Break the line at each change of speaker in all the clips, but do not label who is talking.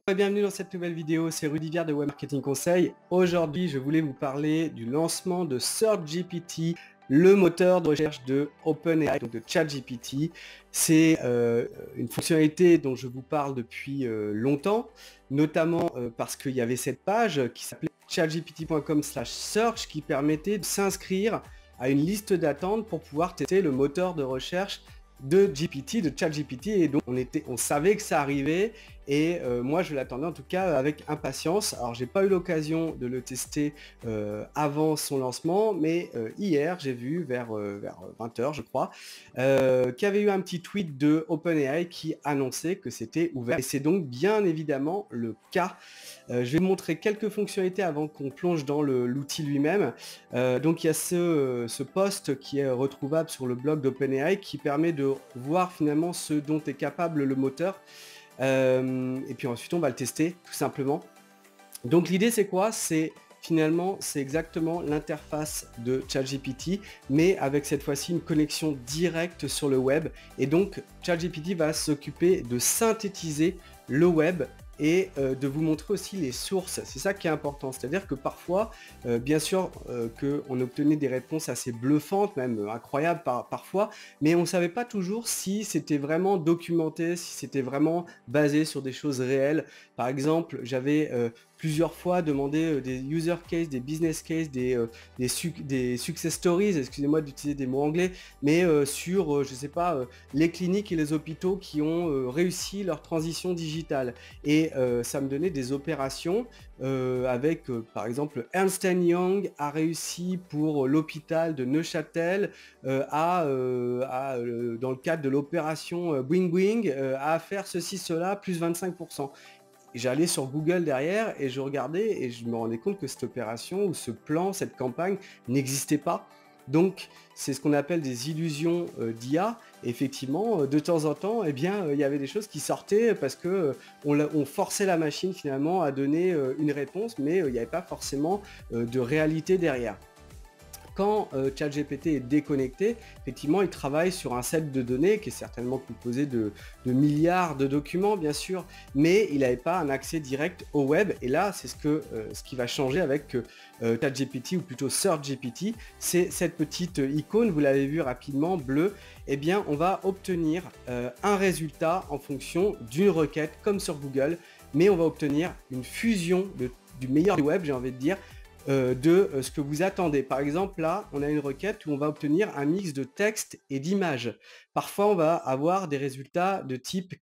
Bienvenue dans cette nouvelle vidéo, c'est Rudy Viard de Web Marketing Conseil. Aujourd'hui, je voulais vous parler du lancement de SearchGPT, le moteur de recherche de OpenAI, donc de ChatGPT. C'est une fonctionnalité dont je vous parle depuis longtemps, notamment parce qu'il y avait cette page qui s'appelait chatgpt.com/search qui permettait de s'inscrire à une liste d'attente pour pouvoir tester le moteur de recherche de GPT, de ChatGPT, et donc on savait que ça arrivait, et moi je l'attendais en tout cas avec impatience. Alors j'ai pas eu l'occasion de le tester avant son lancement, mais hier j'ai vu vers 20h je crois, qu'il y avait eu un petit tweet de OpenAI qui annonçait que c'était ouvert, et c'est donc bien évidemment le cas. Je vais vous montrer quelques fonctionnalités avant qu'on plonge dans l'outil lui-même. Donc il y a ce post qui est retrouvable sur le blog d'OpenAI qui permet de voir finalement ce dont est capable le moteur. Et puis ensuite on va le tester tout simplement. Donc l'idée c'est quoi? Finalement, c'est exactement l'interface de ChatGPT, mais avec cette fois-ci une connexion directe sur le web. Et donc, ChatGPT va s'occuper de synthétiser le web et de vous montrer aussi les sources. C'est ça qui est important. C'est-à-dire que parfois, bien sûr, qu'on obtenait des réponses assez bluffantes, même incroyables parfois, mais on ne savait pas toujours si c'était vraiment documenté, si c'était vraiment basé sur des choses réelles. Par exemple, j'avais plusieurs fois demandé des user cases, des business cases, des success stories, excusez-moi d'utiliser des mots anglais, mais sur, je sais pas, les cliniques et les hôpitaux qui ont réussi leur transition digitale. Et ça me donnait des opérations avec, par exemple, Ernst Young a réussi pour l'hôpital de Neuchâtel dans le cadre de l'opération Boing Boing, à faire ceci, cela, plus 25%. J'allais sur Google derrière et je regardais et je me rendais compte que cette opération ou ce plan, cette campagne n'existait pas. Donc c'est ce qu'on appelle des illusions d'IA. Effectivement, de temps en temps, eh bien, il y avait des choses qui sortaient parce que on forçait la machine finalement à donner une réponse, mais il n'y avait pas forcément de réalité derrière. Quand ChatGPT est déconnecté, effectivement, il travaille sur un set de données qui est certainement composé de milliards de documents, bien sûr, mais il n'avait pas un accès direct au web. Et là, c'est ce qui va changer avec ChatGPT, ou plutôt SearchGPT. C'est cette petite icône, vous l'avez vu rapidement, bleue. Eh bien, on va obtenir un résultat en fonction d'une requête, comme sur Google, mais on va obtenir une fusion du meilleur du web, j'ai envie de dire, de ce que vous attendez. Par exemple, là, on a une requête où on va obtenir un mix de texte et d'images. Parfois, on va avoir des résultats de type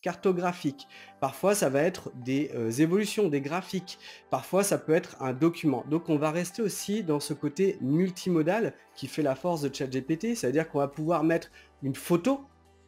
cartographique. Parfois, ça va être des évolutions, des graphiques. Parfois, ça peut être un document. Donc, on va rester aussi dans ce côté multimodal qui fait la force de ChatGPT, c'est-à-dire qu'on va pouvoir mettre une photo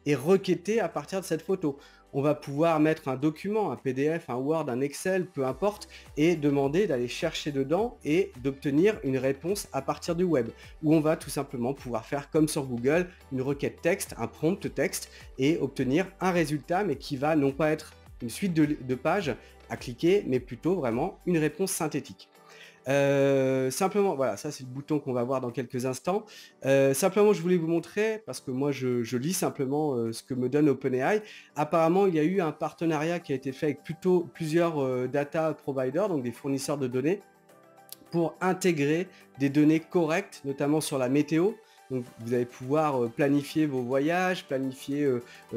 et requêter à partir de cette photo. On va pouvoir mettre un document, un PDF, un Word, un Excel, peu importe, et demander d'aller chercher dedans et d'obtenir une réponse à partir du web. Ou on va tout simplement pouvoir faire comme sur Google, une requête texte, un prompt texte, et obtenir un résultat, mais qui va non pas être une suite de pages à cliquer, mais plutôt vraiment une réponse synthétique. Simplement, voilà, ça c'est le bouton qu'on va voir dans quelques instants. Simplement, je voulais vous montrer, parce que moi je lis simplement ce que me donne OpenAI. Apparemment, il y a eu un partenariat qui a été fait avec plusieurs data providers, donc des fournisseurs de données, pour intégrer des données correctes, notamment sur la météo. Donc vous allez pouvoir planifier vos voyages, planifier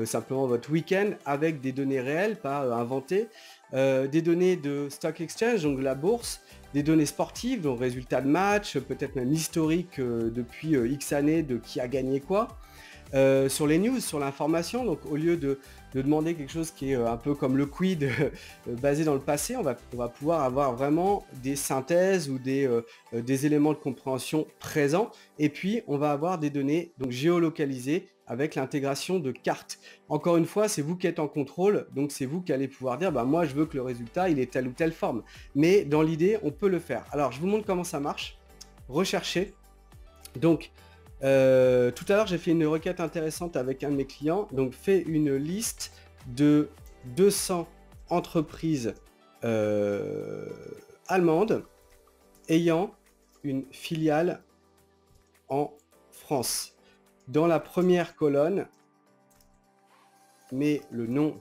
simplement votre week-end avec des données réelles, pas inventées. Des données de Stock Exchange, donc la bourse, des données sportives, donc résultats de match, peut-être même historique depuis X années de qui a gagné quoi. Sur les news, sur l'information, donc au lieu de demander quelque chose qui est un peu comme le quid basé dans le passé, on va pouvoir avoir vraiment des synthèses ou des éléments de compréhension présents, et puis on va avoir des données donc géolocalisées avec l'intégration de cartes. Encore une fois, c'est vous qui êtes en contrôle, donc c'est vous qui allez pouvoir dire, bah, moi je veux que le résultat il ait telle ou telle forme, mais dans l'idée on peut le faire. Alors je vous montre comment ça marche. Rechercher, donc tout à l'heure, j'ai fait une requête intéressante avec un de mes clients. Donc, fait une liste de 200 entreprises allemandes ayant une filiale en France. Dans la première colonne, met le nom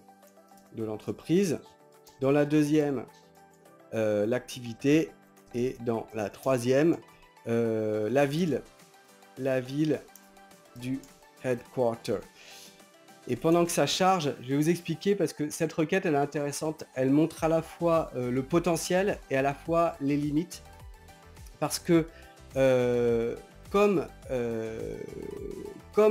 de l'entreprise. Dans la deuxième, l'activité. Et dans la troisième, la ville du headquarter. Et pendant que ça charge, je vais vous expliquer parce que cette requête elle est intéressante. Elle montre à la fois le potentiel et à la fois les limites. Parce que comme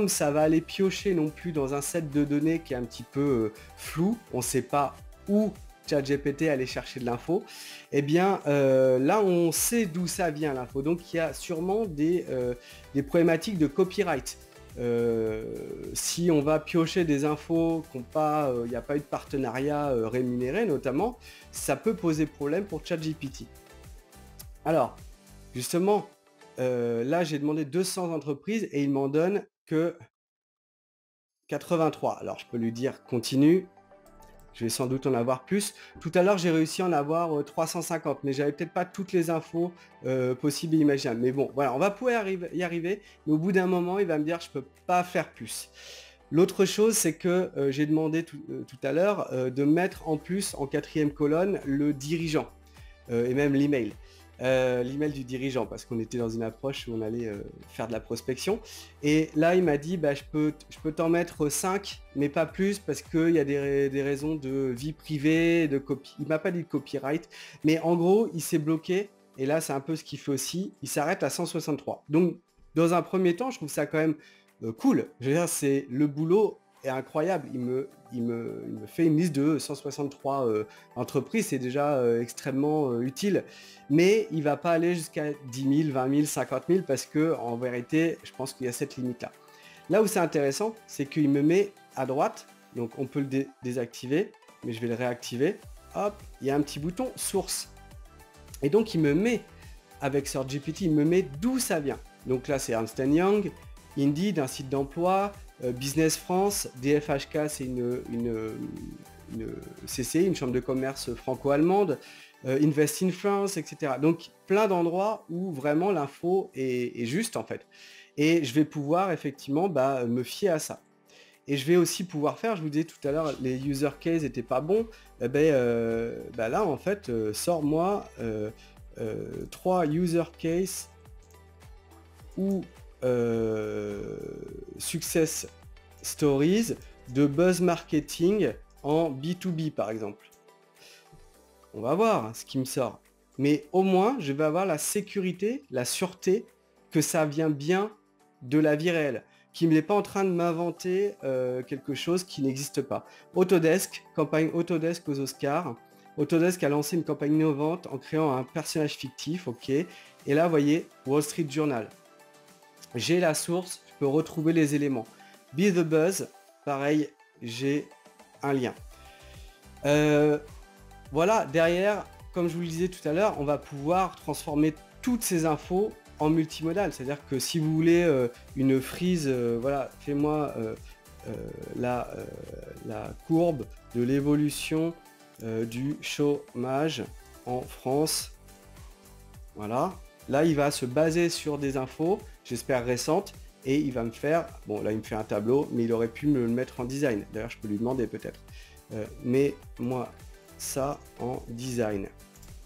ça va aller piocher non plus dans un set de données qui est un petit peu flou, on ne sait pas où ChatGPT aller chercher de l'info, et bien là on sait d'où ça vient l'info. Donc il y a sûrement des problématiques de copyright. Si on va piocher des infos il n'y a pas eu de partenariat rémunéré notamment, ça peut poser problème pour ChatGPT. Alors, justement, là j'ai demandé 200 entreprises et il m'en donne que 83. Alors je peux lui dire continue. Je vais sans doute en avoir plus. Tout à l'heure, j'ai réussi à en avoir 350, mais j'avais peut-être pas toutes les infos possibles et imaginables. Mais bon, voilà, on va pouvoir y arriver. Mais au bout d'un moment, il va me dire je peux pas faire plus. L'autre chose, c'est que j'ai demandé tout à l'heure de mettre en plus en quatrième colonne le dirigeant et même l'email. L'email du dirigeant parce qu'on était dans une approche où on allait faire de la prospection et là il m'a dit bah, je peux t'en mettre 5 mais pas plus parce qu'il y a des raisons de vie privée, de copie. Il m'a pas dit de copyright mais en gros il s'est bloqué et là c'est un peu ce qu'il fait aussi, il s'arrête à 163. Donc dans un premier temps je trouve ça quand même cool. Je veux dire c'est le boulot est incroyable, il me fait une liste de 163 entreprises, c'est déjà extrêmement utile, mais il va pas aller jusqu'à 10 000, 20 000, 50 000 parce que en vérité, je pense qu'il y a cette limite-là. Là où c'est intéressant, c'est qu'il me met à droite, donc on peut le désactiver, mais je vais le réactiver. Hop, il y a un petit bouton source. Et donc il me met, avec SearchGPT, il me met d'où ça vient. Donc là c'est Ernst Young, Indeed, un site d'emploi, Business France, DFHK c'est une CC, une chambre de commerce franco-allemande, Invest in France, etc. Donc plein d'endroits où vraiment l'info est juste en fait. Et je vais pouvoir effectivement me fier à ça. Et je vais aussi pouvoir faire, je vous disais tout à l'heure, les user cases n'étaient pas bons. Là en fait, sors-moi 3 user cases où success stories de buzz marketing en B2B par exemple. On va voir ce qui me sort. Mais au moins, je vais avoir la sécurité, la sûreté que ça vient bien de la vie réelle. Qu'il n'est pas en train de m'inventer quelque chose qui n'existe pas. Autodesk, campagne Autodesk aux Oscars. Autodesk a lancé une campagne innovante en créant un personnage fictif, ok. Et là, vous voyez, Wall Street Journal. J'ai la source, je peux retrouver les éléments. Be the Buzz, pareil, j'ai un lien. Voilà, derrière, comme je vous le disais tout à l'heure, on va pouvoir transformer toutes ces infos en multimodal. C'est-à-dire que si vous voulez une frise, voilà, fais-moi la courbe de l'évolution du chômage en France. Voilà. Là, il va se baser sur des infos, j'espère récentes, et il va me faire, bon là il me fait un tableau, mais il aurait pu me le mettre en design. D'ailleurs, je peux lui demander peut-être. Mais moi, ça en design.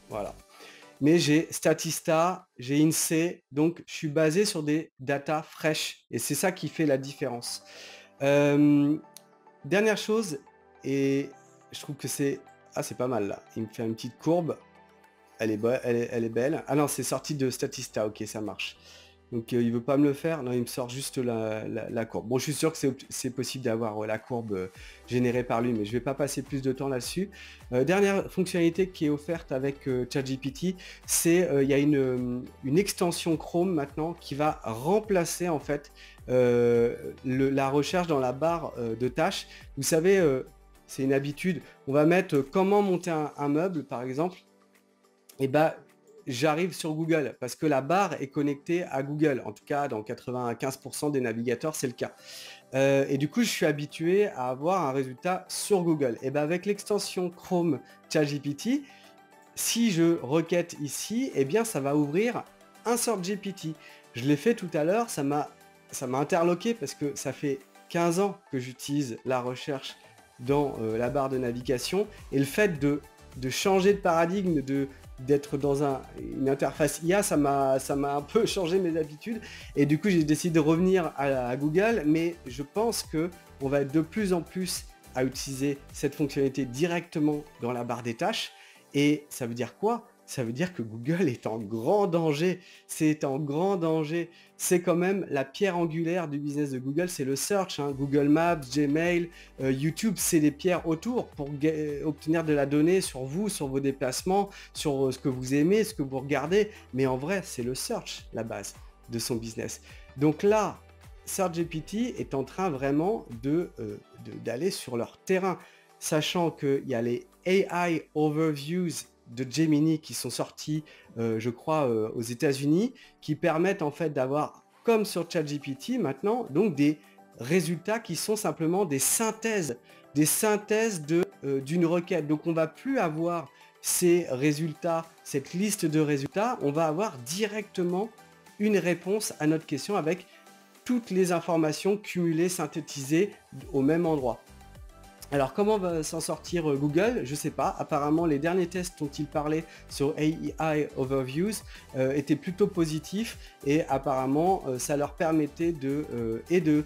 Voilà. Mais j'ai Statista, j'ai INSEE, donc je suis basé sur des data fraîches. Et c'est ça qui fait la différence. Dernière chose, et je trouve que c'est... Ah, c'est pas mal là. Il me fait une petite courbe. Elle est belle. Ah non, c'est sorti de Statista, ok, ça marche. Donc il veut pas me le faire, non, il me sort juste la courbe. Bon, je suis sûr que c'est possible d'avoir la courbe générée par lui, mais je vais pas passer plus de temps là-dessus. Dernière fonctionnalité qui est offerte avec ChatGPT, c'est il y a une extension Chrome maintenant qui va remplacer en fait la recherche dans la barre de tâches. Vous savez, c'est une habitude, on va mettre comment monter un meuble par exemple. Et j'arrive sur Google parce que la barre est connectée à Google. En tout cas, dans 95% des navigateurs, c'est le cas. Et du coup, je suis habitué à avoir un résultat sur Google. Et avec l'extension Chrome ChatGPT, si je requête ici, eh bien, ça va ouvrir un SearchGPT. Je l'ai fait tout à l'heure, ça m'a interloqué parce que ça fait 15 ans que j'utilise la recherche dans la barre de navigation. Et le fait de de changer de paradigme, d'être dans une interface IA, ça m'a un peu changé mes habitudes. Et du coup, j'ai décidé de revenir à Google, mais je pense que on va être de plus en plus à utiliser cette fonctionnalité directement dans la barre des tâches. Et ça veut dire quoi? Ça veut dire que Google est en grand danger. C'est en grand danger. C'est quand même la pierre angulaire du business de Google, c'est le search, hein. Google Maps, Gmail, YouTube, c'est des pierres autour pour obtenir de la donnée sur vous, sur vos déplacements, sur ce que vous aimez, ce que vous regardez. Mais en vrai, c'est le search, la base de son business. Donc là, SearchGPT est en train vraiment d'aller sur leur terrain, sachant qu'il y a les AI Overviews de Gemini qui sont sortis, je crois, aux États-Unis, qui permettent en fait d'avoir, comme sur ChatGPT maintenant, donc des résultats qui sont simplement des synthèses d'une requête. Donc on va plus avoir ces résultats, cette liste de résultats, on va avoir directement une réponse à notre question avec toutes les informations cumulées, synthétisées au même endroit. Alors comment va s'en sortir Google? Je ne sais pas. Apparemment les derniers tests dont il parlait sur AI Overviews étaient plutôt positifs et apparemment ça leur permettait de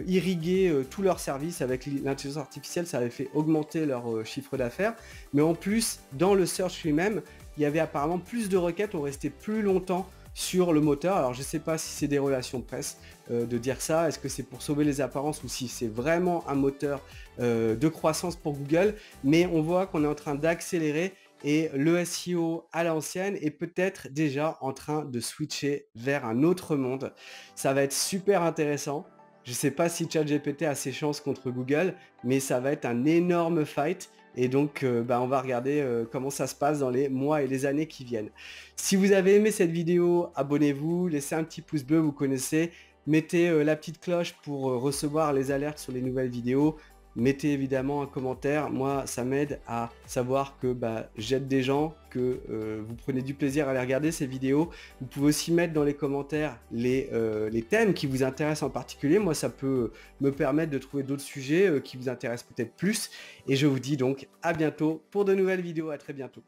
irriguer tous leurs services avec l'intelligence artificielle. Ça avait fait augmenter leur chiffre d'affaires. Mais en plus, dans le search lui-même, il y avait apparemment plus de requêtes, on restait plus longtemps sur le moteur. Alors je ne sais pas si c'est des relations de presse de dire ça, est-ce que c'est pour sauver les apparences ou si c'est vraiment un moteur de croissance pour Google, mais on voit qu'on est en train d'accélérer et le SEO à l'ancienne est peut-être déjà en train de switcher vers un autre monde. Ça va être super intéressant. Je ne sais pas si ChatGPT a ses chances contre Google, mais ça va être un énorme fight. Et donc, on va regarder comment ça se passe dans les mois et les années qui viennent. Si vous avez aimé cette vidéo, abonnez-vous, laissez un petit pouce bleu, vous connaissez. Mettez la petite cloche pour recevoir les alertes sur les nouvelles vidéos. Mettez évidemment un commentaire. Moi, ça m'aide à savoir que j'aide des gens, que vous prenez du plaisir à les regarder ces vidéos. Vous pouvez aussi mettre dans les commentaires les thèmes qui vous intéressent en particulier. Moi, ça peut me permettre de trouver d'autres sujets qui vous intéressent peut-être plus. Et je vous dis donc à bientôt pour de nouvelles vidéos. À très bientôt.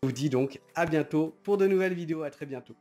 Je vous dis donc à bientôt pour de nouvelles vidéos. À très bientôt.